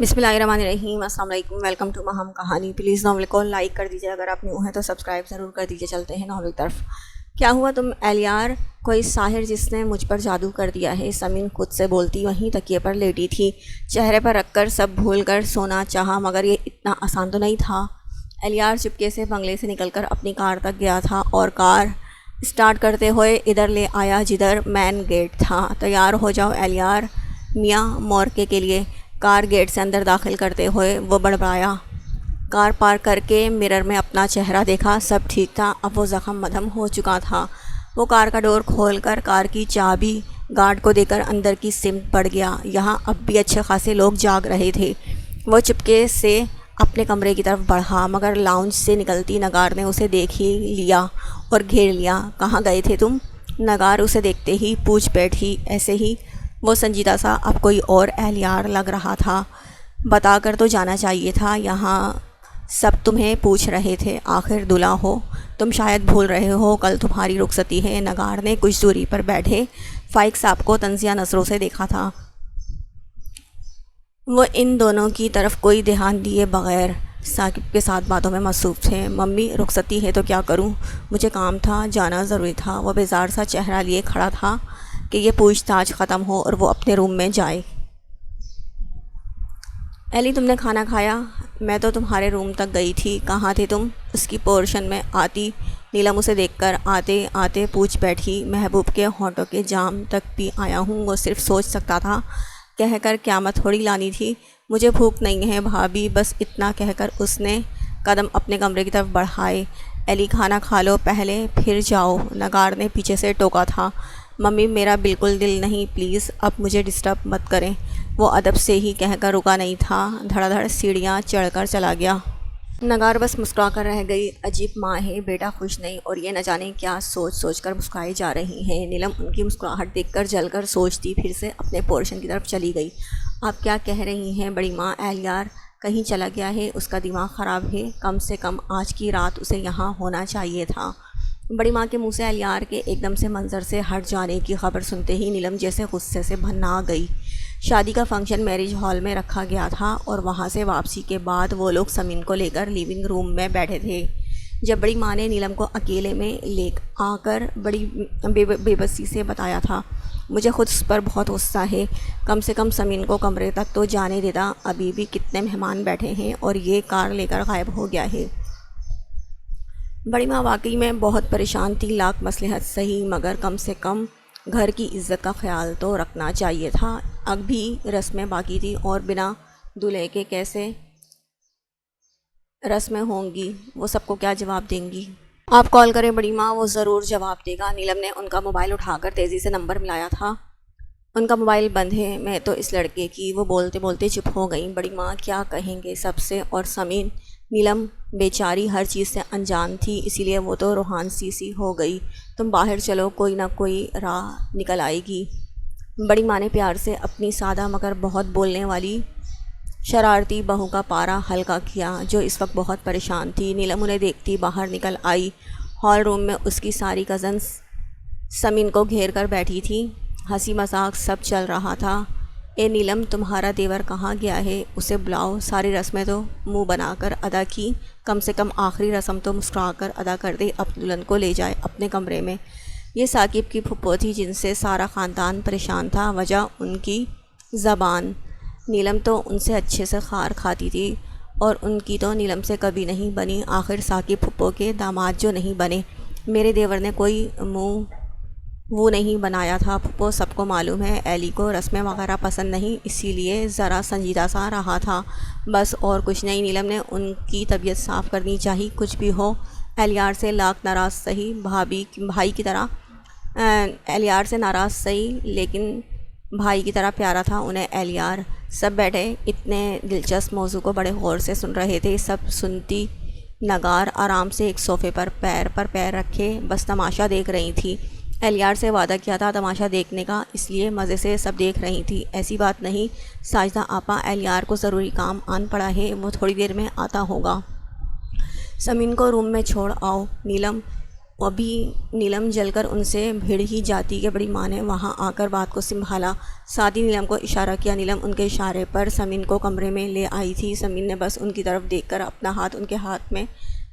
بسم اللہ الرحمن الرحیم۔ السلام علیکم، ویلکم ٹو مہم کہانی۔ پلیز ناول کو لائک کر دیجیے، اگر آپ نیو ہیں تو سبسکرائب ضرور کر دیجیے۔ چلتے ہیں ناول کی طرف۔ کیا ہوا تم الیار؟ کوئی ساحر جس نے مجھ پر جادو کر دیا ہے، سمین خود سے بولتی وہیں تکیے پر لیٹی تھی، چہرے پر رکھ کر سب بھول کر سونا چاہا، مگر یہ اتنا آسان تو نہیں تھا۔ الیار چپکے سے بنگلے سے نکل کر اپنی کار تک گیا تھا اور کار اسٹارٹ کرتے ہوئے ادھر لے آیا جدھر مین گیٹ تھا۔ تیار ہو جاؤ الیار، میاں مورکے کے لیے۔ کار گیٹ سے اندر داخل کرتے ہوئے وہ بڑبڑایا۔ کار پارک کر کے مرر میں اپنا چہرہ دیکھا، سب ٹھیک تھا، اب وہ زخم مدھم ہو چکا تھا۔ وہ کار کا ڈور کھول کر کار کی چابی گارڈ کو دے کر اندر کی سمت بڑھ گیا۔ یہاں اب بھی اچھے خاصے لوگ جاگ رہے تھے۔ وہ چپکے سے اپنے کمرے کی طرف بڑھا، مگر لاؤنج سے نکلتی نگار نے اسے دیکھ ہی لیا اور گھیر لیا۔ کہاں گئے تھے تم؟ نگار اسے دیکھتے ہی پوچھ بیٹھی۔ ایسے ہی۔ وہ سنجیدہ سا اب کوئی اور الیار لگ رہا تھا۔ بتا کر تو جانا چاہیے تھا، یہاں سب تمہیں پوچھ رہے تھے، آخر دلہا ہو، تم شاید بھول رہے ہو کل تمہاری رخصتی ہے۔ نگار نے کچھ دوری پر بیٹھے فائق صاحب کو طنزیہ نظروں سے دیکھا تھا۔ وہ ان دونوں کی طرف کوئی دھیان دیے بغیر ثاقب کے ساتھ باتوں میں مصروف تھے۔ ممی رخصتی ہے تو کیا کروں، مجھے کام تھا، جانا ضروری تھا۔ وہ بیزار سا چہرہ لیے کھڑا تھا کہ یہ پوچھ تاچھ ختم ہو اور وہ اپنے روم میں جائے۔ ایلی، تم نے کھانا کھایا؟ میں تو تمہارے روم تک گئی تھی، کہاں تھے تم؟ اس کی پورشن میں آتی نیلم اسے دیکھ کر آتے آتے پوچھ بیٹھی۔ محبوب کے ہونٹوں کے جام تک پی آیا ہوں، وہ صرف سوچ سکتا تھا کہہ کر قیامت تھوڑی لانی تھی۔ مجھے بھوک نہیں ہے بھابھی، بس اتنا کہہ کر اس نے قدم اپنے کمرے کی طرف بڑھائے۔ ایلی، کھانا کھا لو پہلے پھر جاؤ، نگار نے پیچھے سے ٹوکا تھا۔ ممی میرا بالکل دل نہیں، پلیز اب مجھے ڈسٹرب مت کریں۔ وہ ادب سے ہی کہہ کر رکا نہیں تھا، دھڑا دھڑ سیڑھیاں چڑھ کر چلا گیا۔ نگار بس مسکرا کر رہ گئی۔ عجیب ماں ہے، بیٹا خوش نہیں اور یہ نہ جانے کیا سوچ سوچ کر مسکرائی جا رہی ہیں۔ نیلم ان کی مسکراہٹ دیکھ کر جل کر سوچتی پھر سے اپنے پورشن کی طرف چلی گئی۔ آپ کیا کہہ رہی ہیں بڑی ماں؟ الیار کہیں چلا گیا ہے، اس کا دماغ خراب ہے، کم سے کم آج کی رات اسے یہاں ہونا چاہیے تھا۔ بڑی ماں کے منہ سے الیار کے ایک دم سے منظر سے ہٹ جانے کی خبر سنتے ہی نیلم جیسے غصے سے بھننا گئی۔ شادی کا فنکشن میرج ہال میں رکھا گیا تھا اور وہاں سے واپسی کے بعد وہ لوگ سمین کو لے کر لیونگ روم میں بیٹھے تھے۔ جب بڑی ماں نے نیلم کو اکیلے میں لے آ کر بڑی بے بسی سے بتایا تھا، مجھے خود اس پر بہت غصہ ہے، کم سے کم سمین کو کمرے تک تو جانے دیتا، ابھی بھی کتنے مہمان بیٹھے ہیں اور یہ کار لے کر غائب ہو گیا ہے۔ بڑی ماں واقعی میں بہت پریشان تھی، لاکھ مصلحت صحیح، مگر کم سے کم گھر کی عزت کا خیال تو رکھنا چاہیے تھا۔ اب بھی رسمیں باقی تھی اور بنا دولہے کے کیسے رسمیں ہوں گی، وہ سب کو کیا جواب دیں گی؟ آپ کال کریں بڑی ماں، وہ ضرور جواب دے گا۔ نیلم نے ان کا موبائل اٹھا کر تیزی سے نمبر ملایا تھا۔ ان کا موبائل بند ہے، میں تو اس لڑکے کی، وہ بولتے بولتے چپ ہو گئیں۔ بڑی ماں کیا کہیں گے سب سے، اور سمین، نیلم بیچاری ہر چیز سے انجان تھی، اسی لیے وہ تو روحان سی ہو گئی۔ تم باہر چلو، کوئی نہ کوئی راہ نکل آئے گی۔ بڑی ماں نے پیار سے اپنی سادہ مگر بہت بولنے والی شرارتی بہو کا پارا ہلکا کیا، جو اس وقت بہت پریشان تھی۔ نیلم انہیں دیکھتی باہر نکل آئی۔ ہال روم میں اس کی ساری کزنس سمین کو گھیر کر بیٹھی تھی، ہنسی مذاق سب چل رہا تھا۔ اے نیلم، تمہارا دیور کہاں گیا ہے، اسے بلاؤ۔ ساری رسمیں تو منہ بنا کر ادا کی، کم سے کم آخری رسم تو مسکرا کر ادا کر دے، اپنے دلہن کو لے جائے اپنے کمرے میں۔ یہ ثاقب کی پھپھو تھی جن سے سارا خاندان پریشان تھا، وجہ ان کی زبان۔ نیلم تو ان سے اچھے سے خار کھاتی تھی اور ان کی تو نیلم سے کبھی نہیں بنی، آخر ثاقب پھپھو کے داماد جو نہیں بنے۔ میرے دیور نے کوئی منہ وہ نہیں بنایا تھا پھپھو، سب کو معلوم ہے ایلی کو رسمیں وغیرہ پسند نہیں، اسی لیے ذرا سنجیدہ سا رہا تھا، بس اور کچھ نہیں۔ نیلم نے ان کی طبیعت صاف کرنی چاہی، کچھ بھی ہو الیار سے لاکھ ناراض سہی، بھائی کی طرح الیار سے ناراض سہی، لیکن بھائی کی طرح پیارا تھا انہیں الیار۔ سب بیٹھے اتنے دلچسپ موضوع کو بڑے غور سے سن رہے تھے، سب سنتی نگار آرام سے ایک صوفے پر پیر رکھے بس تماشا دیکھ رہی تھی۔ الیار سے وعدہ کیا تھا تماشا دیکھنے کا، اس لیے مزے سے سب دیکھ رہی تھی۔ ایسی بات نہیں ساجدہ آپا، الیار کو ضروری کام آن پڑا ہے، وہ تھوڑی دیر میں آتا ہوگا۔ سمین کو روم میں چھوڑ آؤ۔ نیلم ابھی نیلم جل کر ان سے بھڑ ہی جاتی کہ بڑی ماں نے وہاں آ کر بات کو سنبھالا، ساتھ ہی نیلم کو اشارہ کیا۔ نیلم ان کے اشارے پر سمین کو کمرے میں لے آئی تھی۔ سمین نے بس ان کی طرف دیکھ کر اپنا ہاتھ ان کے ہاتھ میں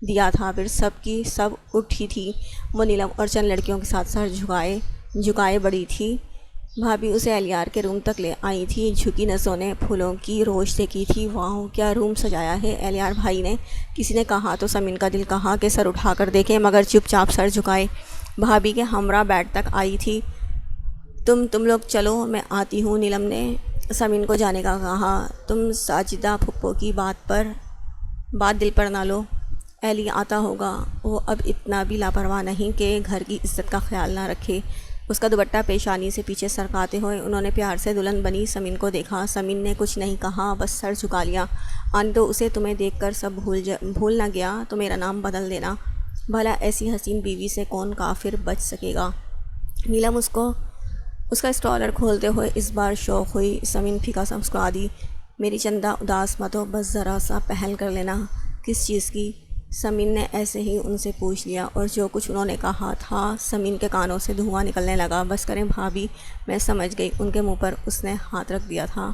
دیا تھا، پھر سب کی سب اٹھی تھی۔ وہ نیلم اور چند لڑکیوں کے ساتھ سر جھکائے بڑی تھی۔ بھابھی اسے الیار کے روم تک لے آئی تھی۔ جھکی نظروں نے پھولوں کی روش دیکھی تھی۔ واہ کیا روم سجایا ہے، الیار بھائی نے کسی نے کہا تو سمین کا دل کہا کہ سر اٹھا کر دیکھے، مگر چپ چاپ سر جھکائے بھابھی کے ہمراہ بیڈ تک آئی تھی۔ تم لوگ چلو میں آتی ہوں، نیلم نے سمین کو جانے کا کہا۔ تم ساجدہ پھپھو کی بات دل پر نہ لو، ایلی آتا ہوگا، وہ اب اتنا بھی لاپرواہ نہیں کہ گھر کی عزت کا خیال نہ رکھے۔ اس کا دوپٹہ پیشانی سے پیچھے سرکاتے ہوئے انہوں نے پیار سے دلہن بنی سمین کو دیکھا۔ سمین نے کچھ نہیں کہا، بس سر جھکا لیا۔ آنے تو اسے، تمہیں دیکھ کر سب بھول نہ گیا تو میرا نام بدل دینا، بھلا ایسی حسین بیوی سے کون کافر بچ سکے گا۔ نیلم اس کا اسٹالر کھولتے ہوئے اس بار شوق ہوئی۔ سمین پھیکا سا مسکرا دی۔ میری چندہ اداس مت ہو، بس ذرا سا پہل کر لینا۔ کس چیز کی؟ سمین نے ایسے ہی ان سے پوچھ لیا، اور جو کچھ انہوں نے کہا تھا سمین کے کانوں سے دھواں نکلنے لگا۔ بس کریں بھابھی، میں سمجھ گئی۔ ان کے منہ پر اس نے ہاتھ رکھ دیا تھا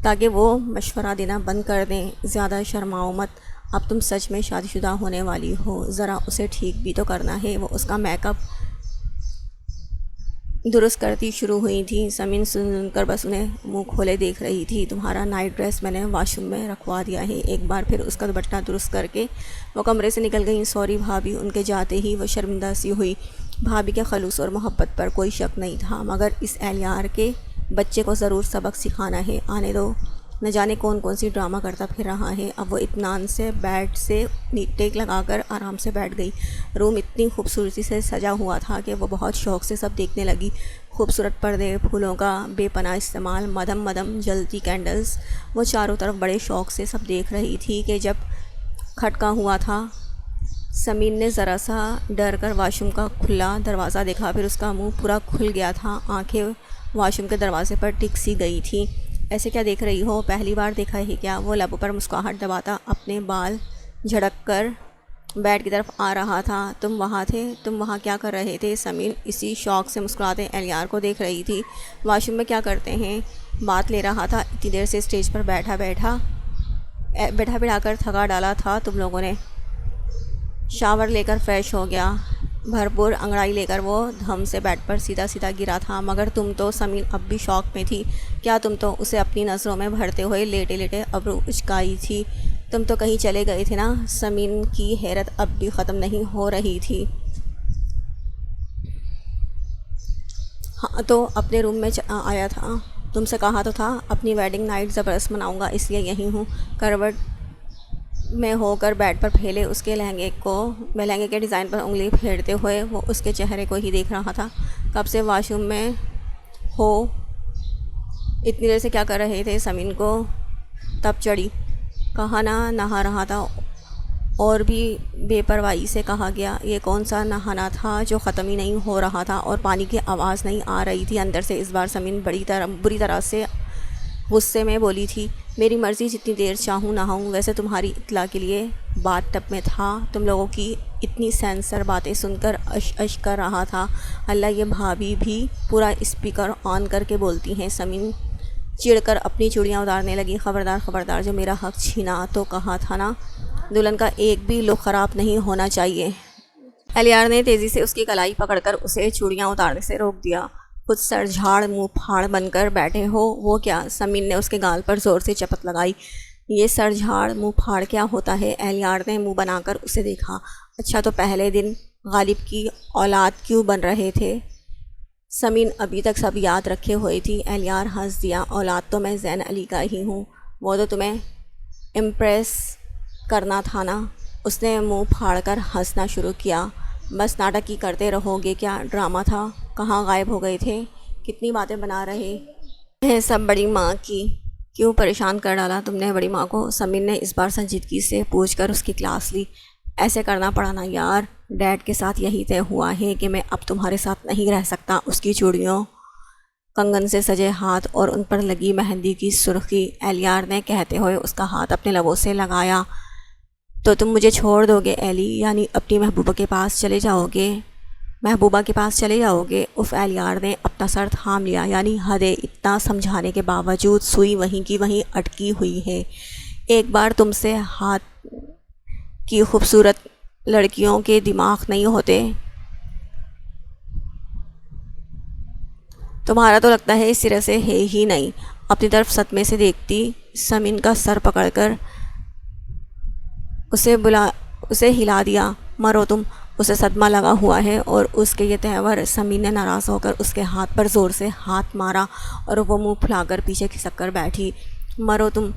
تاکہ وہ مشورہ دینا بند کر دیں۔ زیادہ شرماؤ مت، اب تم سچ میں شادی شدہ ہونے والی ہو، ذرا اسے ٹھیک بھی تو کرنا ہے۔ وہ اس کا میک اپ درست کرتی شروع ہوئی تھی۔ سمین سن کر بس انہیں منہ کھولے دیکھ رہی تھی۔ تمہارا نائٹ ڈریس میں نے واش روم میں رکھوا دیا ہے، ایک بار پھر اس کا دوپٹہ درست کر کے وہ کمرے سے نکل گئیں۔ سوری بھابھی، ان کے جاتے ہی وہ شرمندہ سی ہوئی۔ بھابھی کے خلوص اور محبت پر کوئی شک نہیں تھا، مگر اس الیار کے بچے کو ضرور سبق سکھانا ہے۔ آنے دو، نہ جانے کون سی ڈرامہ کرتا پھر رہا ہے۔ اب وہ اطمینان سے بیڈ سے ٹیک لگا کر آرام سے بیٹھ گئی۔ روم اتنی خوبصورتی سے سجا ہوا تھا کہ وہ بہت شوق سے سب دیکھنے لگی۔ خوبصورت پردے، پھولوں کا بے پناہ استعمال، مدم جلتی کینڈلز، وہ چاروں طرف بڑے شوق سے سب دیکھ رہی تھی کہ جب کھٹکا ہوا تھا۔ سمین نے ذرا سا ڈر کر واش روم کا کھلا دروازہ دیکھا، پھر اس کا منہ پورا کھل گیا تھا۔ آنکھیں واش روم کے دروازے پر ٹک سی گئی تھیں۔ ایسے کیا دیکھ رہی ہو، پہلی بار دیکھا ہے کیا؟ وہ لبوں پر مسکراہٹ دباتا اپنے بال جھڑک کر بیڈ کی طرف آ رہا تھا۔ تم وہاں تھے؟ تم وہاں کیا کر رہے تھے؟ سمین اسی شوق سے مسکراتے الیار کو دیکھ رہی تھی۔ واش روم میں کیا کرتے ہیں؟ بات لے رہا تھا، اتنی دیر سے اسٹیج پر بیٹھا کر تھکا ڈالا تھا تم لوگوں نے۔ شاور لے کر فریش ہو گیا۔ بھرپور انگڑائی لے کر وہ دھم سے بیڈ پر سیدھا گرا تھا۔ مگر تم تو، سمین اب بھی شوق میں تھی۔ کیا تم تو اسے اپنی نظروں میں بھرتے ہوئے لیٹے ابرو اچکائی تھی؟ تم تو کہیں چلے گئے تھے نا؟ سمین کی حیرت اب بھی ختم نہیں ہو رہی تھی۔ ہاں تو اپنے روم میں آیا تھا، تم سے کہا تو تھا اپنی ویڈنگ نائٹ زبردست مناؤں گا، اس لیے یہیں ہوں۔ کروٹ میں ہو کر بیڈ پر پھیلے اس کے لہنگے کے ڈیزائن پر انگلی پھیرتے ہوئے وہ اس کے چہرے کو ہی دیکھ رہا تھا۔ کب سے واش روم میں ہو؟ اتنی دیر سے کیا کر رہے تھے؟ سمین کو تب چڑھی۔ کہا نہا رہا تھا، اور بھی بے پرواہی سے کہا گیا۔ یہ کون سا نہانا تھا جو ختم ہی نہیں ہو رہا تھا اور پانی کی آواز نہیں آ رہی تھی اندر سے؟ اس بار سمین بری طرح سے غصے میں بولی تھی۔ میری مرضی، جتنی دیر چاہوں نہاؤں۔ ویسے تمہاری اطلاع کے لیے بات ٹب میں تھا، تم لوگوں کی اتنی سینسر باتیں سن کر اش کر رہا تھا۔ اللہ، یہ بھابھی بھی پورا اسپیکر آن کر کے بولتی ہیں۔ سمین چڑ کر اپنی چوڑیاں اتارنے لگی۔ خبردار، جو میرا حق چھینا تو کہا تھا نا، دلہن کا ایک بھی لک خراب نہیں ہونا چاہیے۔ الیار نے تیزی سے اس کی کلائی پکڑ کر اسے چوڑیاں اتارنے سے روک دیا۔ خود سر جھاڑ منہ پھاڑ بن کر بیٹھے ہو؟ وہ کیا؟ سمین نے اس کے گال پر زور سے چپت لگائی۔ یہ سر جھاڑ منہ پھاڑ کیا ہوتا ہے؟ الیار نے منہ بنا کر اسے دیکھا۔ اچھا تو پہلے دن غالب کی اولاد کیوں بن رہے تھے؟ سمین ابھی تک سب یاد رکھے ہوئی تھی۔ الیار ہنس دیا۔ اولاد تو میں زین علی کا ہی ہوں، وہ تو تمہیں امپریس کرنا تھا نا۔ اس نے منہ پھاڑ کر ہنسنا شروع کیا۔ بس ناٹک ہی کرتے رہو گے کیا؟ ڈرامہ تھا، کہاں غائب ہو گئے تھے؟ کتنی باتیں بنا رہے ہیں سب بڑی ماں کی، کیوں پریشان کر ڈالا تم نے بڑی ماں کو؟ سمین نے اس بار سنجیدگی سے پوچھ کر اس کی کلاس لی۔ ایسے کرنا پڑا نا یار، ڈیڈ کے ساتھ یہی طے ہوا ہے کہ میں اب تمہارے ساتھ نہیں رہ سکتا۔ اس کی چوڑیوں، کنگن سے سجے ہاتھ اور ان پر لگی مہندی کی سرخی، الیار نے کہتے ہوئے اس کا ہاتھ اپنے لبوں سے لگایا۔ تو تم مجھے چھوڑ دو گے ایلی، یعنی اپنی محبوبہ کے پاس چلے جاؤ گے؟ محبوبہ کے پاس چلے جاؤ گے؟ ایلیار نے اپنا سر تھام لیا، یعنی حد ہے، اتنا سمجھانے کے باوجود سوئی وہیں کی وہیں اٹکی ہوئی ہے۔ ایک بار تم سے ہاتھ کی خوبصورت لڑکیوں کے دماغ نہیں ہوتے؟ تمہارا تو لگتا ہے اس سرے سے ہے ہی نہیں۔ اپنی طرف صدمے سے دیکھتی سمین کا سر پکڑ کر اسے ہلا دیا۔ مرو تم، اسے صدمہ لگا ہوا ہے۔ اور اس کے یہ تہور، سمین نے ناراض ہو کر اس کے ہاتھ پر زور سے ہاتھ مارا اور وہ منہ پھلا کر پیچھے کھسک کر بیٹھی۔ مرو تم،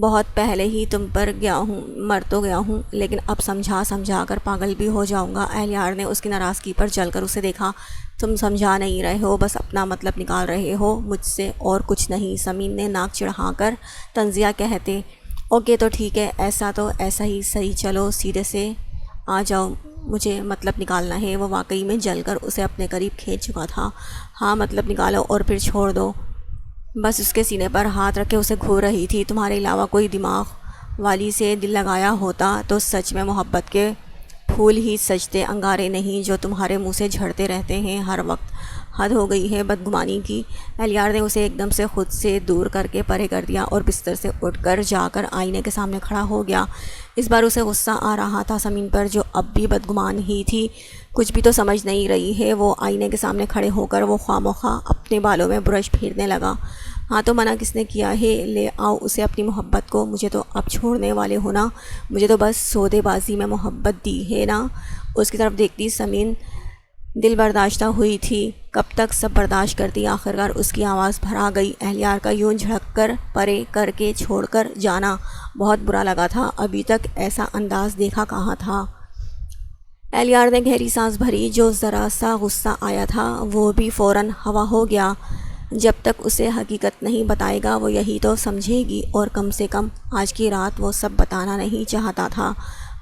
بہت پہلے ہی تم پر گیا ہوں، مر تو گیا ہوں، لیکن اب سمجھا کر پاگل بھی ہو جاؤں گا۔ ایلیار نے اس کی ناراضگی پر جل کر اسے دیکھا۔ تم سمجھا نہیں رہے ہو، بس اپنا مطلب نکال رہے ہو مجھ سے اور کچھ نہیں۔ سمین نے ناک چڑھا کر طنزیہ کہتے، اوکے تو ٹھیک ہے، ایسا تو ایسا ہی صحیح، چلو سیدھے سے آ جاؤ، مجھے مطلب نکالنا ہے۔ وہ واقعی میں جل کر اسے اپنے قریب کھینچ چکا تھا۔ ہاں مطلب نکالو اور پھر چھوڑ دو۔ بس اس کے سینے پر ہاتھ رکھے اسے گھور رہی تھی۔ تمہارے علاوہ کوئی دماغ والی سے دل لگایا ہوتا تو سچ میں محبت کے پھول ہی سجتے، انگارے نہیں جو تمہارے منہ سے جھڑتے رہتے ہیں ہر وقت۔ حد ہو گئی ہے بدگمانی کی۔ ایلیار نے اسے ایک دم سے خود سے دور کر کے پرے کر دیا اور بستر سے اٹھ کر جا کر آئینے کے سامنے کھڑا ہو گیا۔ اس بار اسے غصہ آ رہا تھا سمین پر، جو اب بھی بدگمان ہی تھی۔ کچھ بھی تو سمجھ نہیں رہی ہے وہ۔ آئینے کے سامنے کھڑے ہو کر وہ خواہ مخواہ اپنے بالوں میں برش پھیرنے لگا۔ ہاں تو منع کس نے کیا ہے؟ لے آؤ اسے اپنی محبت کو، مجھے تو اب چھوڑنے والے ہو نا؟ مجھے تو بس سودے بازی میں محبت دی ہے نا؟ اس کی طرف دیکھتی سمین دل برداشتہ ہوئی تھی۔ کب تک سب برداشت کرتی؟ آخرکار اس کی آواز بھر آ گئی۔ ایلیار کا یوں جھڑک کر پرے کر کے چھوڑ کر جانا بہت برا لگا تھا، ابھی تک ایسا انداز دیکھا کہاں تھا۔ ایلیار نے گہری سانس بھری۔ جو ذرا سا غصہ آیا تھا وہ بھی فوراً ہوا ہو گیا۔ جب تک اسے حقیقت نہیں بتائے گا وہ یہی تو سمجھے گی، اور کم سے کم آج کی رات وہ سب بتانا نہیں چاہتا تھا۔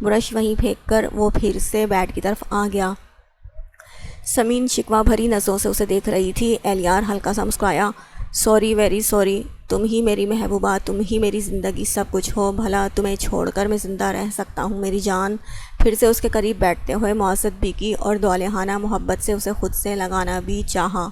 برش وہیں پھینک کر وہ پھر سے بیڈ کی طرف آ گیا۔ سمین شکوہ بھری نظروں سے اسے دیکھ رہی تھی۔ ایلیار ہلکا سا مسکرایا، سوری، ویری سوری، تم ہی میری محبوبہ، تم ہی میری زندگی، سب کچھ ہو، بھلا تمہیں چھوڑ کر میں زندہ رہ سکتا ہوں میری جان؟ پھر سے اس کے قریب بیٹھتے ہوئے معذت بھی کی اور دعالہانہ محبت سے اسے خود سے لگانا بھی چاہا۔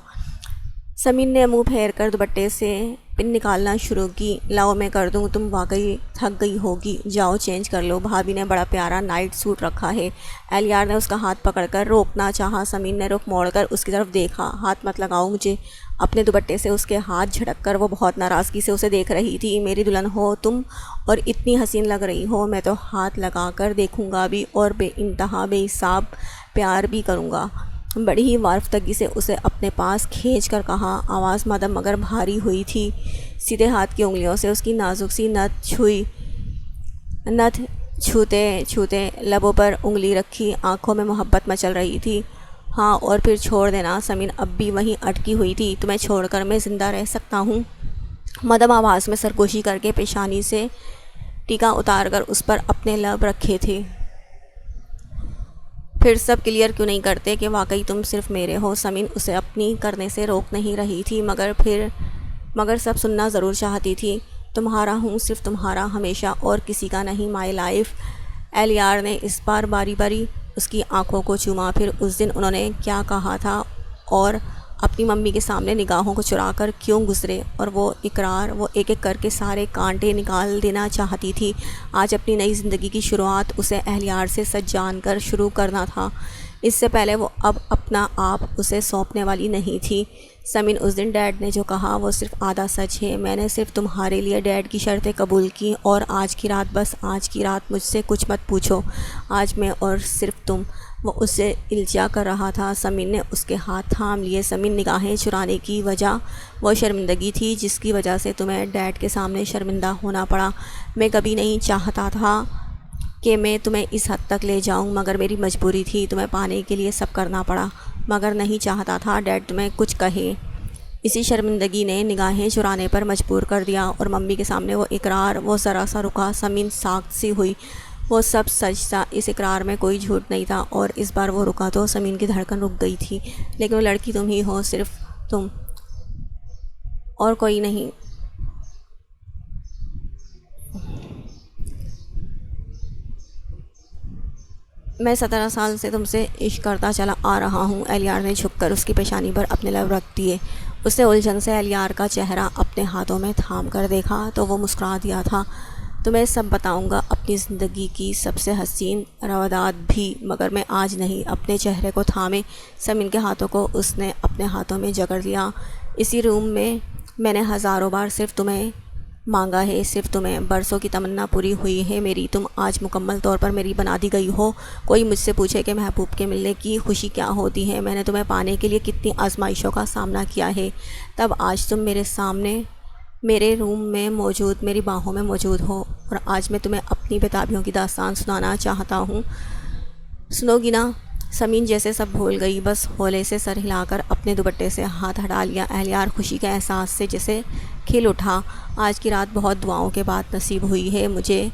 سمین نے منہ پھیر کر دوپٹے سے پن نکالنا شروع کی۔ لاؤ میں کر دوں، تم واقعی تھک گئی ہوگی، جاؤ چینج کر لو، بھابھی نے بڑا پیارا نائٹ سوٹ رکھا ہے۔ ایلیار نے اس کا ہاتھ پکڑ کر روکنا چاہا۔ سمین نے رخ موڑ کر اس کی طرف دیکھا۔ ہاتھ مت لگاؤ مجھے۔ اپنے دوپٹے سے اس کے ہاتھ جھٹک کر وہ بہت ناراضگی سے اسے دیکھ رہی تھی۔ میری دلہن ہو تم اور اتنی حسین لگ رہی ہو، میں تو ہاتھ لگا کر دیکھوں گا بھی اور بے انتہا بے حساب پیار بھی کروں گا۔ بڑی ہی وارفتگی سے اسے اپنے پاس کھینچ کر کہا۔ آواز مدھم مگر بھاری ہوئی تھی۔ سیدھے ہاتھ کی انگلیوں سے اس کی نازک سی نتھ چھوتے چھوتے لبوں پر انگلی رکھی۔ آنکھوں میں محبت مچل رہی تھی۔ ہاں اور پھر چھوڑ دینا۔ سمین اب بھی وہیں اٹکی ہوئی تھی۔ تمہیں چھوڑ کر میں زندہ رہ سکتا ہوں؟ مدھم آواز میں سرگوشی کر کے پیشانی سے ٹیکا اتار کر اس پر اپنے لب رکھے تھے۔ پھر سب کلیئر کیوں نہیں کرتے کہ واقعی تم صرف میرے ہو؟ سمین اسے اپنی کرنے سے روک نہیں رہی تھی، مگر سب سننا ضرور چاہتی تھی۔ تمہارا ہوں، صرف تمہارا، ہمیشہ، اور کسی کا نہیں، مائی لائف۔ ایلیار نے اس بار باری باری اس کی آنکھوں کو چوما۔ پھر اس دن انہوں نے کیا کہا تھا اور اپنی ممی کے سامنے نگاہوں کو چرا کر کیوں گزرے، اور وہ اقرار، وہ ایک ایک کر کے سارے کانٹے نکال دینا چاہتی تھی۔ آج اپنی نئی زندگی کی شروعات اسے ایلیار سے سچ جان کر شروع کرنا تھا۔ اس سے پہلے وہ اب اپنا آپ اسے سونپنے والی نہیں تھی۔ سمین، اس دن ڈیڈ نے جو کہا وہ صرف آدھا سچ ہے۔ میں نے صرف تمہارے لیے ڈیڈ کی شرطیں قبول کی، اور آج کی رات، بس آج کی رات مجھ سے کچھ مت پوچھو۔ آج میں اور صرف تم۔ وہ اس سے الجا کر رہا تھا۔ سمین نے اس کے ہاتھ تھام لیے۔ سمین، نگاہیں چرانے کی وجہ وہ شرمندگی تھی جس کی وجہ سے تمہیں ڈیڈ کے سامنے شرمندہ ہونا پڑا۔ میں کبھی نہیں چاہتا تھا کہ میں تمہیں اس حد تک لے جاؤں، مگر میری مجبوری تھی، تمہیں پانے کے لیے سب کرنا پڑا، مگر نہیں چاہتا تھا ڈیڈ تمہیں کچھ کہے۔ اسی شرمندگی نے نگاہیں چرانے پر مجبور کر دیا، اور ممی کے سامنے وہ اقرار، وہ ذرا سا رکا۔ سمین ساکت سی ہوئی۔ وہ سب سچ تھا، اس اقرار میں کوئی جھوٹ نہیں تھا، اور اس بار وہ رکا تو سمین کی دھڑکن رک گئی تھی۔ لیکن وہ لڑکی تم ہی ہو، صرف تم، اور کوئی نہیں۔ میں 17 سال سے تم سے عشق کرتا چلا آ رہا ہوں۔ الیار نے جھک کر اس کی پیشانی پر اپنے لب رکھ دیے۔ اس نے الجھن سے الیار کا چہرہ اپنے ہاتھوں میں تھام کر دیکھا تو وہ مسکرا دیا تھا۔ تمہیں سب بتاؤں گا، اپنی زندگی کی سب سے حسین روادات بھی، مگر میں آج نہیں۔ اپنے چہرے کو تھامے سمین کے ہاتھوں کو اس نے اپنے ہاتھوں میں جکڑ لیا۔ اسی روم میں نے ہزاروں بار صرف تمہیں مانگا ہے، صرف تمہیں۔ برسوں کی تمنا پوری ہوئی ہے میری، تم آج مکمل طور پر میری بنا دی گئی ہو۔ کوئی مجھ سے پوچھے کہ محبوب کے ملنے کی خوشی کیا ہوتی ہے، میں نے تمہیں پانے کے لیے کتنی آزمائشوں کا سامنا کیا ہے، تب آج تم میرے سامنے میرے روم میں موجود، میری باہوں میں موجود ہو، اور آج میں تمہیں اپنی بیتابیوں کی داستان سنانا چاہتا ہوں۔ سنو گی نا؟ سمین جیسے سب بھول گئی، بس ہولے سے سر ہلا کر اپنے دوپٹے سے ہاتھ ہٹا لیا۔ الیار خوشی کے احساس سے جیسے کھل اٹھا۔ آج کی رات بہت دعاؤں کے بعد نصیب ہوئی ہے مجھے،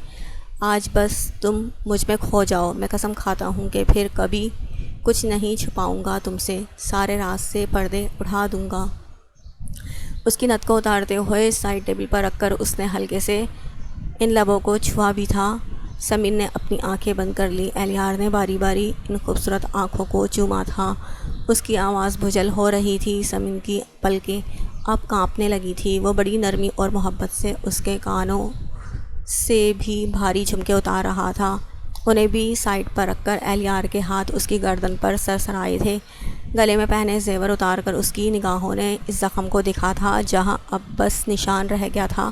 آج بس تم مجھ میں کھو جاؤ۔ میں قسم کھاتا ہوں کہ پھر کبھی کچھ نہیں چھپاؤں گا تم سے، سارے راز سے پردے اٹھا دوں گا۔ اس کی نت کو اتارتے ہوئے سائڈ ٹیبل پر رکھ کر اس نے ہلکے سے ان لبوں کو چھوا بھی تھا۔ سمین نے اپنی آنکھیں بند کر لی۔ الیار نے باری باری ان خوبصورت آنکھوں کو چوما تھا۔ اس کی آواز بھجل ہو رہی تھی۔ سمین کی پلکیں اب کانپنے لگی تھی۔ وہ بڑی نرمی اور محبت سے اس کے کانوں سے بھی بھاری جھمکے اتار رہا تھا۔ انہیں بھی سائڈ پر رکھ کر الیار کے ہاتھ اس کی گردن پر سرسرائے تھے۔ گلے میں پہنے زیور اتار کر اس کی نگاہوں نے اس زخم کو دیکھا تھا جہاں اب بس نشان رہ گیا تھا۔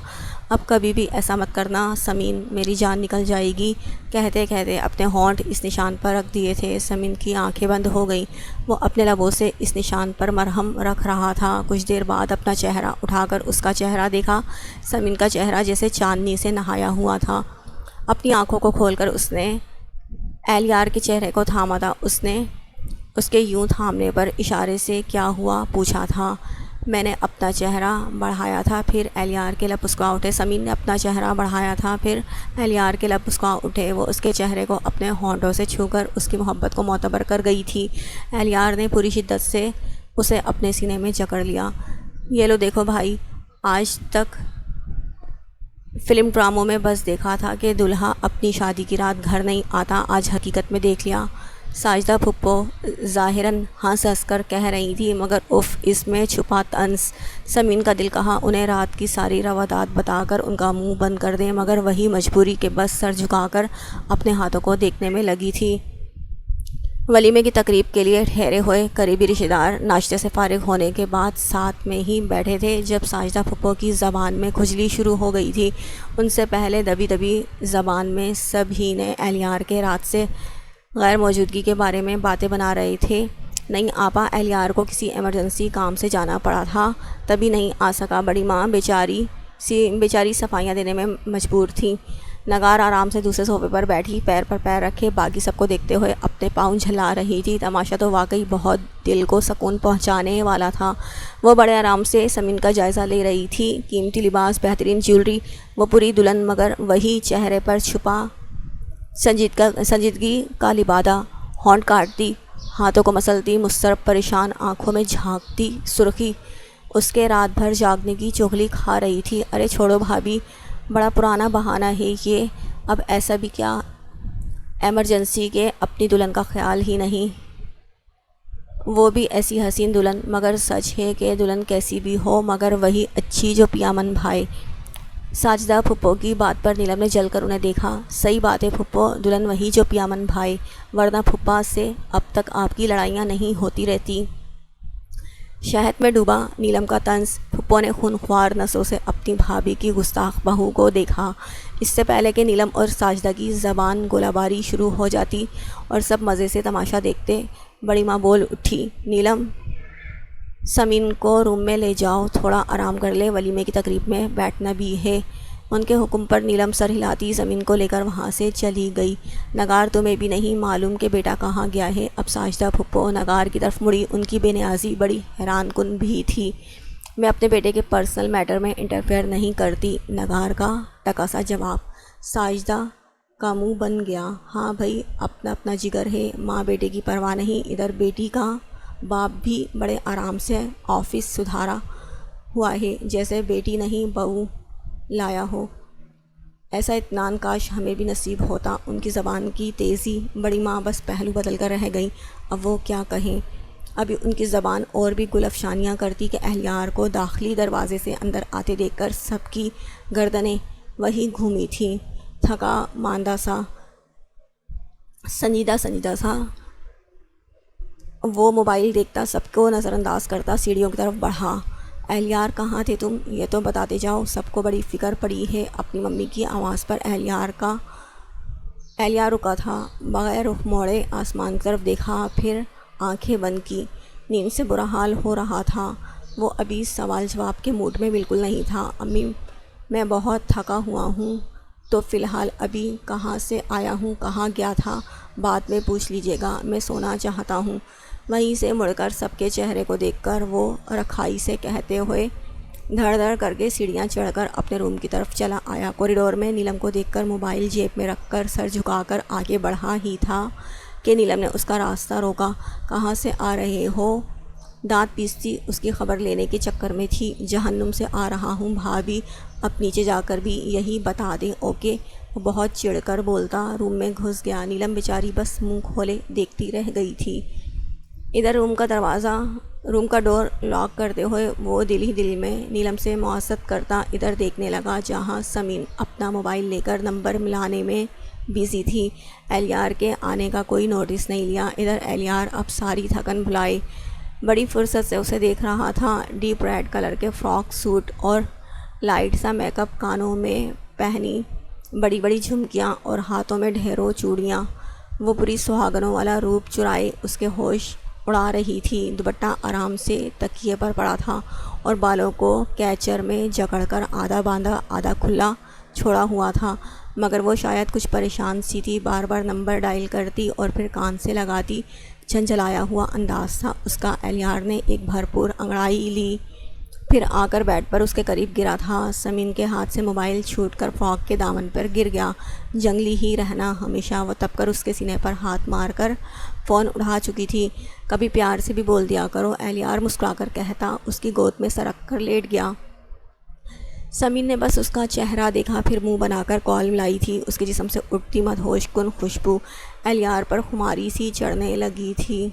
اب کبھی بھی ایسا مت کرنا سمین، میری جان نکل جائے گی، کہتے کہتے اپنے ہونٹ اس نشان پر رکھ دیے تھے۔ سمین کی آنکھیں بند ہو گئیں۔ وہ اپنے لبوں سے اس نشان پر مرہم رکھ رہا تھا۔ کچھ دیر بعد اپنا چہرہ اٹھا کر اس کا چہرہ دیکھا۔ سمین کا چہرہ جیسے چاندنی سے نہایا ہوا تھا۔ اپنی آنکھوں کو کھول کر اس نے الیار کے چہرے کو تھاما تھا۔ اس نے اس کے یوں تھامنے پر اشارے سے کیا ہوا پوچھا تھا۔ میں نے اپنا چہرہ بڑھایا تھا، پھر الیار کے لب مسکرا اٹھے۔ سمین نے اپنا چہرہ بڑھایا تھا، پھر الیار کے لب مسکرا اٹھے۔ وہ اس کے چہرے کو اپنے ہونٹوں سے چھو کر اس کی محبت کو معتبر کر گئی تھی۔ الیار نے پوری شدت سے اسے اپنے سینے میں جکڑ لیا۔ یہ لو دیکھو بھائی، آج تک فلم ڈراموں میں بس دیکھا تھا کہ دلہا اپنی شادی کی رات گھر نہیں آتا، آج حقیقت میں دیکھ لیا۔ ساجدہ پھپھو ظاہراً ہنس ہنس کر کہہ رہی تھی، مگر اف، اس میں چھپا طنز۔ سمین کا دل کہا انہیں رات کی ساری روادات بتا کر ان کا منہ بند کر دیں، مگر وہی مجبوری کہ بس سر جھکا کر اپنے ہاتھوں کو دیکھنے میں لگی تھی۔ ولیمے کی تقریب کے لیے ٹھہرے ہوئے قریبی رشتہ دار ناشتے سے فارغ ہونے کے بعد ساتھ میں ہی بیٹھے تھے جب ساجدہ پھپھو کی زبان میں کھجلی شروع ہو گئی تھی۔ ان سے پہلے دبی دبی زبان میں سب ہی نے الیار کے رات سے غیر موجودگی کے بارے میں باتیں بنا رہے تھے۔ نہیں آپا، الیار کو کسی ایمرجنسی کام سے جانا پڑا تھا، تبھی نہیں آ سکا۔ بڑی ماں بیچاری صفائیاں دینے میں مجبور تھی۔ نگار آرام سے دوسرے صوفے پر بیٹھی پیر پر پیر رکھے باقی سب کو دیکھتے ہوئے اپنے پاؤں جھلا رہی تھی۔ تماشا تو واقعی بہت دل کو سکون پہنچانے والا تھا۔ وہ بڑے آرام سے سمین کا جائزہ لے رہی تھی۔ قیمتی لباس، بہترین جیولری، وہ پوری دلہن، مگر وہی چہرے پر چھپا سنجیدگی کا لبادہ۔ ہونٹ کاٹتی، ہاتھوں کو مسلتی، مضطرب پریشان آنکھوں میں جھانکتی سرخی اس کے رات بھر جاگنے کی چغلی کھا رہی تھی۔ ارے چھوڑو بھابھی، بڑا پرانا بہانہ ہے یہ، اب ایسا بھی کیا ایمرجنسی کہ اپنی دلہن کا خیال ہی نہیں، وہ بھی ایسی حسین دلہن۔ مگر سچ ہے کہ دلہن کیسی بھی ہو مگر وہی اچھی جو پیا من بھائے۔ ساجدہ پھپھو کی بات پر نیلم نے جل کر انہیں دیکھا۔ صحیح بات ہے پھپھو، دلہن وہی جو پیا من بھائے، ورنہ پھپھا سے اب تک آپ کی لڑائیاں نہیں ہوتی رہتی۔ شہد میں ڈوبا نیلم کا طنز۔ پھپھو نے خونخوار نسوں سے اپنی بھابھی کی گستاخ بہو کو دیکھا۔ اس سے پہلے کہ نیلم اور ساجدہ کی زبان گولہ باری شروع ہو جاتی اور سب مزے سے تماشا دیکھتے، بڑی ماں بول اٹھی، نیلم، سمین کو روم میں لے جاؤ، تھوڑا آرام کر لے، ولیمے کی تقریب میں بیٹھنا بھی ہے۔ ان کے حکم پر نیلم سر ہلاتی سمین کو لے کر وہاں سے چلی گئی۔ نگار، تمہیں بھی نہیں معلوم کہ بیٹا کہاں گیا ہے؟ اب ساجدہ پھپھو نگار کی طرف مڑی۔ ان کی بے نیازی بڑی حیران کن بھی تھی۔ میں اپنے بیٹے کے پرسنل میٹر میں انٹرفیئر نہیں کرتی، نگار کا ٹکا سا جواب۔ ساجدہ کا منہ بن گیا۔ ہاں بھائی، اپنا اپنا جگر ہے، ماں بیٹے کی پرواہ نہیں۔ ادھر بیٹی کا باپ بھی بڑے آرام سے آفس سدھارا ہوا ہے، جیسے بیٹی نہیں بہو لایا ہو۔ ایسا اطمینان کاش ہمیں بھی نصیب ہوتا۔ ان کی زبان کی تیزی، بڑی ماں بس پہلو بدل کر رہ گئیں، اب وہ کیا کہیں۔ ابھی ان کی زبان اور بھی گل افشانیاں کرتی کہ اہلیار کو داخلی دروازے سے اندر آتے دیکھ کر سب کی گردنیں وہی گھومی تھیں۔ تھکا ماندہ سا، سنجیدہ سا وہ موبائل دیکھتا، سب کو نظر انداز کرتا سیڑھیوں کی طرف بڑھا۔ اہلیار کہاں تھے تم؟ یہ تو بتاتے جاؤ، سب کو بڑی فکر پڑی ہے۔ اپنی ممی کی آواز پر اہلیار رکا تھا، بغیر رخ موڑے آسمان کی طرف دیکھا، پھر آنکھیں بند کی۔ نیند سے برا حال ہو رہا تھا، وہ ابھی سوال جواب کے موڈ میں بالکل نہیں تھا۔ امی میں بہت تھکا ہوا ہوں، تو فی الحال ابھی کہاں سے آیا ہوں، کہاں گیا تھا بعد میں پوچھ لیجیے گا، میں سونا چاہتا ہوں۔ وہیں سے مڑ کر سب کے چہرے کو دیکھ کر وہ رکھائی سے کہتے ہوئے دھڑ دھڑ کر کے سیڑھیاں چڑھ کر اپنے روم کی طرف چلا آیا۔ کوریڈور میں نیلم کو دیکھ کر موبائل جیب میں رکھ کر سر جھکا کر آگے بڑھا ہی تھا کہ نیلم نے اس کا راستہ روکا۔ کہاں سے آ رہے ہو؟ دانت پیستی اس کی خبر لینے کے چکر میں تھی۔ جہنم سے آ رہا ہوں بھابھی، اب نیچے جا کر بھی یہی بتا دیں، اوکے؟ وہ بہت چڑھ کر بولتا روم میں گھس گیا۔ نیلم بیچاری بس منہ کھولے دیکھتی رہ گئی تھی۔ ادھر روم کا ڈور لاک کرتے ہوئے وہ دل ہی دل میں نیلم سے مواسط کرتا ادھر دیکھنے لگا جہاں سمین اپنا موبائل لے کر نمبر ملانے میں بیزی تھی۔ اہلیار کے آنے کا کوئی نوٹس نہیں لیا۔ ادھر اہلیار اب ساری تھکن بھلائے بڑی فرصت سے اسے دیکھ رہا تھا۔ ڈیپ ریڈ کلر کے فراک سوٹ اور لائٹ سا میک اپ، کانوں میں پہنی بڑی بڑی جھمکیاں اور ہاتھوں میں ڈھیروں چوڑیاں، وہ پوری سہاگنوں والا روپ چرائے اس کے ہوش اڑا رہی تھی۔ دوپٹہ آرام سے تکیے پر پڑا تھا اور بالوں کو کیچر میں جکڑ کر آدھا باندھا آدھا کھلا چھوڑا ہوا تھا، مگر وہ شاید کچھ پریشان سی تھی۔ بار بار نمبر ڈائل کرتی اور پھر کان سے لگاتی، جھنجھلایا ہوا انداز تھا اس کا۔ اہلیار نے ایک بھرپور انگڑائی لی، پھر آ کر بیڈ پر اس کے قریب گرا تھا۔ سمین کے ہاتھ سے موبائل چھوٹ کر فراک کے دامن پر گر گیا۔ جنگلی ہی رہنا ہمیشہ، وہ تب کر اس کے سینے پر ہاتھ مار کر فون اٹھا چکی تھی۔ کبھی پیار سے بھی بول دیا کرو، اہلیار مسکرا کر کہتا، اس کی گود میں سرک کر لیٹ گیا۔ سمین نے بس اس کا چہرہ دیکھا، پھر منہ بنا کر کال ملائی تھی۔ اس کے جسم سے اٹھتی مدہوش کن خوشبو اہلیار پر خماری سی چڑھنے لگی تھی۔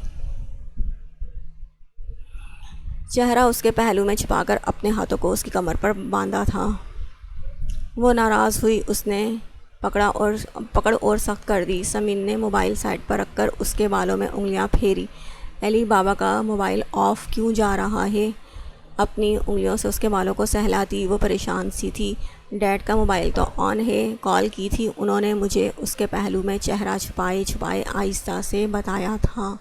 چہرہ اس کے پہلو میں چھپا کر اپنے ہاتھوں کو اس کی کمر پر باندھا تھا۔ وہ ناراض ہوئی، اس نے پکڑ اور سخت کر دی۔ سمین نے موبائل سائڈ پر رکھ کر اس کے بالوں میں انگلیاں پھیری۔ ایلی بابا کا موبائل آف کیوں جا رہا ہے؟ اپنی انگلیوں سے اس کے بالوں کو سہلاتی وہ پریشان سی تھی۔ ڈیڈ کا موبائل تو آن ہے، کال کی تھی انہوں نے مجھے، اس کے پہلو میں چہرہ چھپائے چھپائے آہستہ سے بتایا تھا۔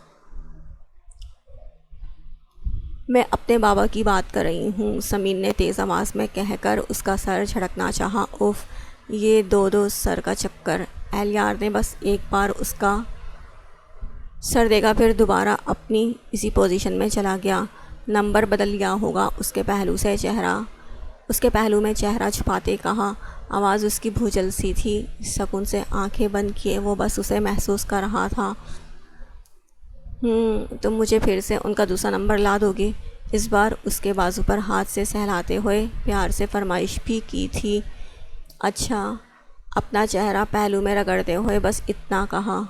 میں اپنے بابا کی بات کر رہی ہوں، سمین نے تیز آواز میں کہہ کر اس کا سر جھٹکنا چاہا۔ اف، یہ دو سر کا چکر۔ اہلیار نے بس ایک بار اس کا سر دیکھا، پھر دوبارہ اپنی اسی پوزیشن میں چلا گیا۔ نمبر بدل لیا ہوگا، اس کے پہلو میں چہرہ چھپاتے کہا۔ آواز اس کی بھوچل سی تھی۔ سکون سے آنکھیں بند کیے وہ بس اسے محسوس کر رہا تھا۔ تم مجھے پھر سے ان کا دوسرا نمبر لا دو گے؟ اس بار اس کے بازو پر ہاتھ سے سہلاتے ہوئے پیار سے فرمائش بھی کی تھی۔ اچھا، اپنا چہرہ پہلو میں رگڑتے ہوئے بس اتنا کہا۔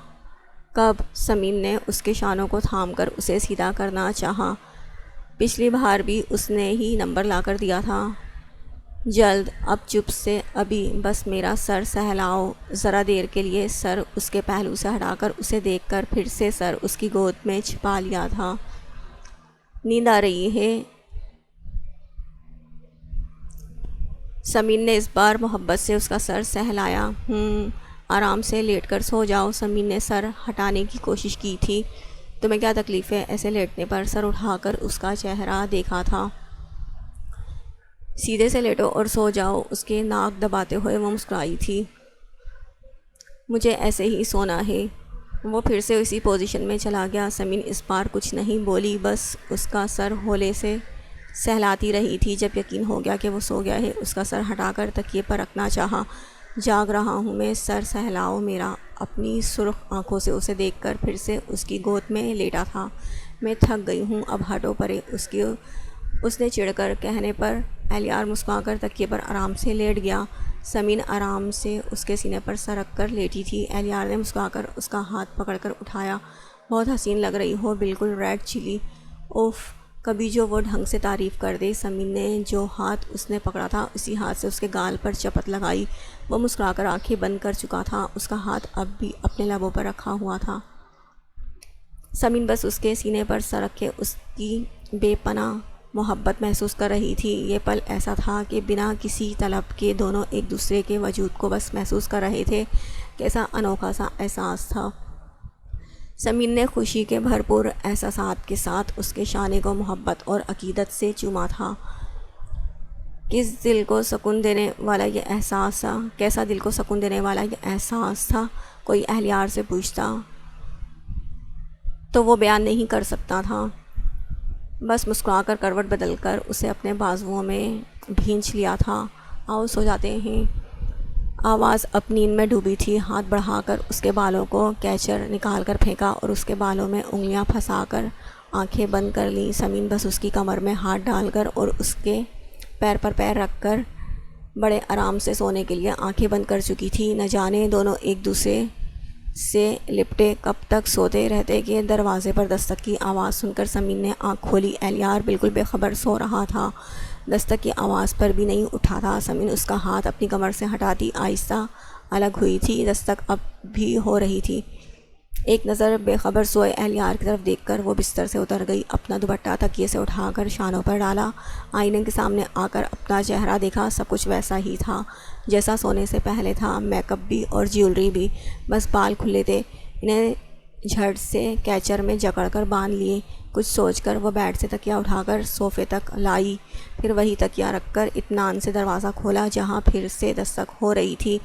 کب؟ سمین نے اس کے شانوں کو تھام کر اسے سیدھا کرنا چاہا۔ پچھلی بار بھی اس نے ہی نمبر لا کر دیا تھا۔ جلد، اب چپ سے، ابھی بس میرا سر سہلاؤ۔ ذرا دیر کے لیے سر اس کے پہلو سے ہٹا کر اسے دیکھ کر پھر سے سر اس کی گود میں چھپا لیا تھا۔ نیند آ رہی ہے؟ سمین نے اس بار محبت سے اس کا سر سہلایا۔ آرام سے لیٹ کر سو جاؤ۔ سمین نے سر ہٹانے کی کوشش کی تھی۔ تمہیں کیا تکلیف ہے؟ ایسے لیٹنے پر سر اٹھا کر اس کا چہرہ دیکھا تھا۔ سیدھے سے لیٹو اور سو جاؤ، اس کے ناک دباتے ہوئے وہ مسکرائی تھی۔ مجھے ایسے ہی سونا ہے۔ وہ پھر سے اسی پوزیشن میں چلا گیا۔ سمین اس بار کچھ نہیں بولی، بس اس کا سر ہولے سے سہلاتی رہی تھی۔ جب یقین ہو گیا کہ وہ سو گیا ہے، اس کا سر ہٹا کر تکیے پر رکھنا چاہا۔ جاگ رہا ہوں میں، سر سہلاؤ میرا۔ اپنی سرخ آنکھوں سے اسے دیکھ کر پھر سے اس کی گود میں لیٹا تھا۔ میں تھک گئی ہوں، اب ہٹو پرے۔ اس کی اس نے چڑھ کر کہنے پر اہلیار مسکرا کر تکیے پر آرام سے لیٹ گیا۔ سمین آرام سے اس کے سینے پر سر رکھ کر لیٹی تھی۔ اہلیار نے مسکرا کر اس کا ہاتھ پکڑ کر اٹھایا۔ بہت حسین لگ رہی ہو، بالکل ریڈ چلی۔ اوف، کبھی جو وہ ڈھنگ سے تعریف کر دے۔ سمین نے جو ہاتھ اس نے پکڑا تھا اسی ہاتھ سے اس کے گال پر چپت لگائی۔ وہ مسکرا کر آنکھیں بند کر چکا تھا، اس کا ہاتھ اب بھی اپنے لبوں پر رکھا ہوا تھا۔ سمین بس اس کے سینے پر سر رکھے اس کی بے پناہ محبت محسوس کر رہی تھی۔ یہ پل ایسا تھا کہ بنا کسی طلب کے دونوں ایک دوسرے کے وجود کو بس محسوس کر رہے تھے۔ کیسا انوکھا سا احساس تھا۔ سمین نے خوشی کے بھرپور احساسات کے ساتھ اس کے شانے کو محبت اور عقیدت سے چوما تھا۔ کس دل کو سکون دینے والا یہ احساس تھا، کیسا دل کو سکون دینے والا یہ احساس تھا، کوئی اہلیار سے پوچھتا تو وہ بیان نہیں کر سکتا تھا۔ بس مسکرا کر کروٹ بدل کر اسے اپنے بازوؤں میں بھینچ لیا تھا۔ آؤ سو جاتے ہیں۔ آواز اب نیند میں ڈوبی تھی۔ ہاتھ بڑھا کر اس کے بالوں کو کیچر نکال کر پھینکا اور اس کے بالوں میں انگلیاں پھنسا کر آنکھیں بند کر لیں۔ سمین بس اس کی کمر میں ہاتھ ڈال کر اور اس کے پیر پر پیر رکھ کر بڑے آرام سے سونے کے لیے آنکھیں بند کر چکی تھی۔ نہ جانے دونوں ایک دوسرے سے لپٹے کب تک سوتے رہتے کہ دروازے پر دستک کی آواز سن کر سمین نے آنکھ کھولی۔ اہلیار بالکل بے خبر سو رہا تھا، دستک کی آواز پر بھی نہیں اٹھا تھا۔ سمین اس کا ہاتھ اپنی کمر سے ہٹاتی آہستہ الگ ہوئی تھی۔ دستک اب بھی ہو رہی تھی۔ ایک نظر بے خبر سوئے اہلیار کی طرف دیکھ کر وہ بستر سے اتر گئی، اپنا دوپٹہ تکیے سے اٹھا کر شانوں پر ڈالا، آئینے کے سامنے آ کر اپنا چہرہ دیکھا۔ سب کچھ ویسا ہی تھا جیسا سونے سے پہلے تھا، میک اپ بھی اور جیولری بھی، بس بال کھلے تھے، انہیں جھٹ سے کیچر میں جکڑ کر باندھ لیے۔ کچھ سوچ کر وہ بیڈ سے تکیہ اٹھا کر صوفے تک لائی، پھر وہی تکیہ رکھ کر اطمینان سے دروازہ کھولا جہاں پھر سے دستک ہو رہی تھی۔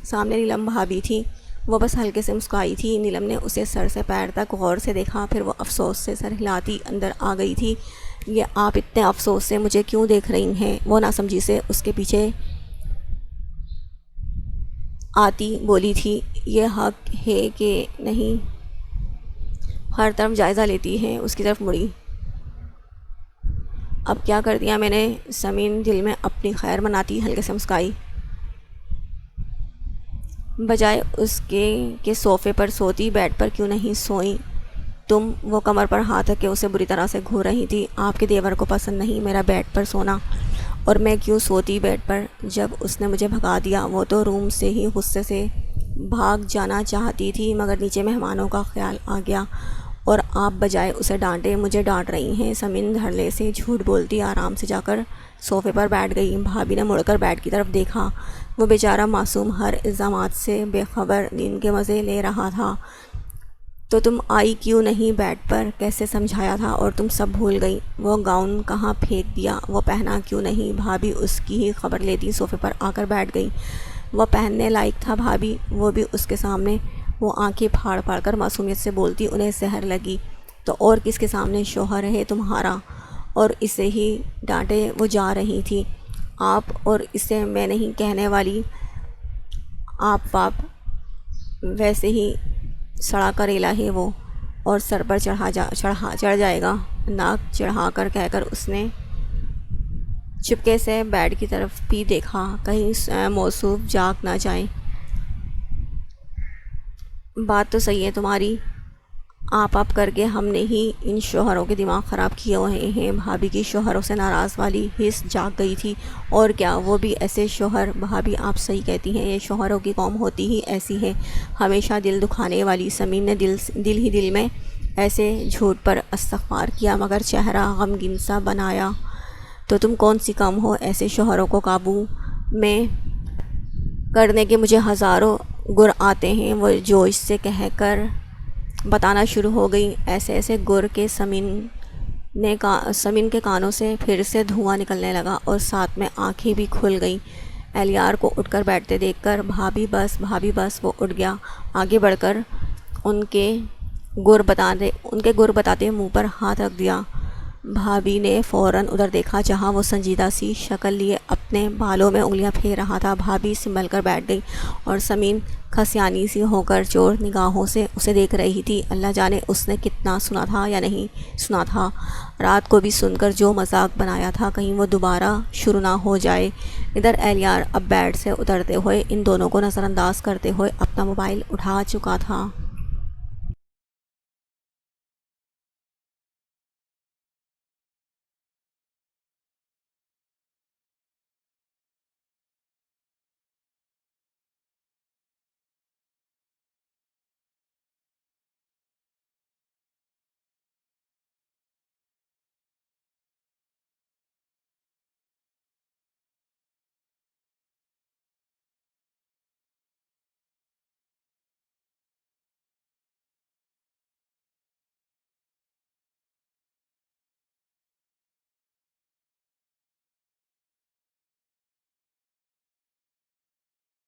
سامنے نیلم بھابھی تھی، وہ بس ہلکے سے مسکرائی تھی۔ نیلم نے اسے سر سے پیر تک غور سے دیکھا، پھر وہ افسوس سے سر ہلاتی اندر آ گئی تھی۔ یہ آپ اتنے افسوس سے مجھے کیوں دیکھ رہی ہیں؟ وہ ناسمجھی سے اس کے پیچھے آتی بولی تھی۔ یہ حق ہے کہ نہیں؟ ہر طرف جائزہ لیتی ہے، اس کی طرف مڑی۔ اب کیا کر دیا میں نے؟ سمین دل میں اپنی خیر مناتی ہلکے سے مسکرائی۔ بجائے اس کے کہ صوفے پر سوتی، بیڈ پر کیوں نہیں سوئیں تم؟ وہ کمر پر ہاتھ رکھ کے اسے بری طرح سے گھور رہی تھی۔ آپ کے دیور کو پسند نہیں میرا بیڈ پر سونا، اور میں کیوں سوتی بیڈ پر؟ جب اس نے مجھے بھگا دیا وہ تو روم سے ہی غصے سے بھاگ جانا چاہتی تھی، مگر نیچے مہمانوں کا خیال آ گیا اور آپ بجائے اسے ڈانٹے مجھے ڈانٹ رہی ہیں۔ سمین دھڑلے سے جھوٹ بولتی آرام سے جا کر صوفے پر بیٹھ گئی۔ بھابھی نے مڑ کر بیڈ کی طرف دیکھا، وہ بیچارہ معصوم ہر الزامات سے بے خبر نیند کے مزے لے رہا تھا۔ تو تم آئی کیوں نہیں بیڈ پر؟ کیسے سمجھایا تھا اور تم سب بھول گئی؟ وہ گاؤن کہاں پھینک دیا؟ وہ پہنا کیوں نہیں؟ بھابھی اس کی ہی خبر لیتی صوفے پر آ کر بیٹھ گئی۔ وہ پہننے لائق تھا بھابھی، وہ بھی اس کے سامنے؟ وہ آنکھیں پھاڑ پھاڑ کر معصومیت سے بولتی۔ انہیں زہر لگی تو اور کس کے سامنے؟ شوہر ہے تمہارا، اور اسے ہی ڈانٹے وہ جا رہی تھی۔ آپ اور اسے میں نہیں کہنے والی، آپ ویسے ہی سڑا کریلا ہے وہ، اور سر پر چڑھ جائے گا۔ ناک چڑھا کر کہہ کر اس نے چپکے سے بیڈ کی طرف بھی دیکھا، کہیں موصوف جاگ نہ جائیں۔ بات تو صحیح ہے تمہاری، آپ کر کے ہم نے ہی ان شوہروں کے دماغ خراب کیے ہوئے ہیں۔ بھابھی کی شوہروں سے ناراض والی حس جاگ گئی تھی۔ اور کیا، وہ بھی ایسے شوہر؟ بھابھی آپ صحیح کہتی ہیں، یہ شوہروں کی قوم ہوتی ہی ایسی ہے، ہمیشہ دل دکھانے والی۔ سمین نے دل میں ایسے جھوٹ پر استغفار کیا مگر چہرہ غمگین سا بنایا۔ تو تم کون سی کم ہو ایسے شوہروں کو قابو میں کرنے کے؟ مجھے ہزاروں گر آتے ہیں، وہ جوش سے کہہ کر بتانا شروع ہو گئی۔ ایسے گر کے سمین کے کانوں سے پھر سے دھواں نکلنے لگا اور ساتھ میں آنکھیں بھی کھل گئیں۔ اہلیار کو اٹھ کر بیٹھتے دیکھ کر بھابھی بس وہ اٹھ گیا۔ آگے بڑھ کر ان کے گر بتاتے منہ پر ہاتھ رکھ دیا۔ بھابھی نے فوراً ادھر دیکھا جہاں وہ سنجیدہ سی شکل لیے اپنے بالوں میں انگلیاں پھیر رہا تھا۔ بھابھی سنبھل کر بیٹھ گئی اور سمین کھسیانی سی ہو کر چور نگاہوں سے اسے دیکھ رہی تھی۔ اللہ جانے اس نے کتنا سنا تھا یا نہیں سنا تھا، رات کو بھی سن کر جو مذاق بنایا تھا، کہیں وہ دوبارہ شروع نہ ہو جائے۔ ادھر اہلیار اب بیڈ سے اترتے ہوئے ان دونوں کو نظر انداز کرتے ہوئے اپنا موبائل اٹھا چکا تھا۔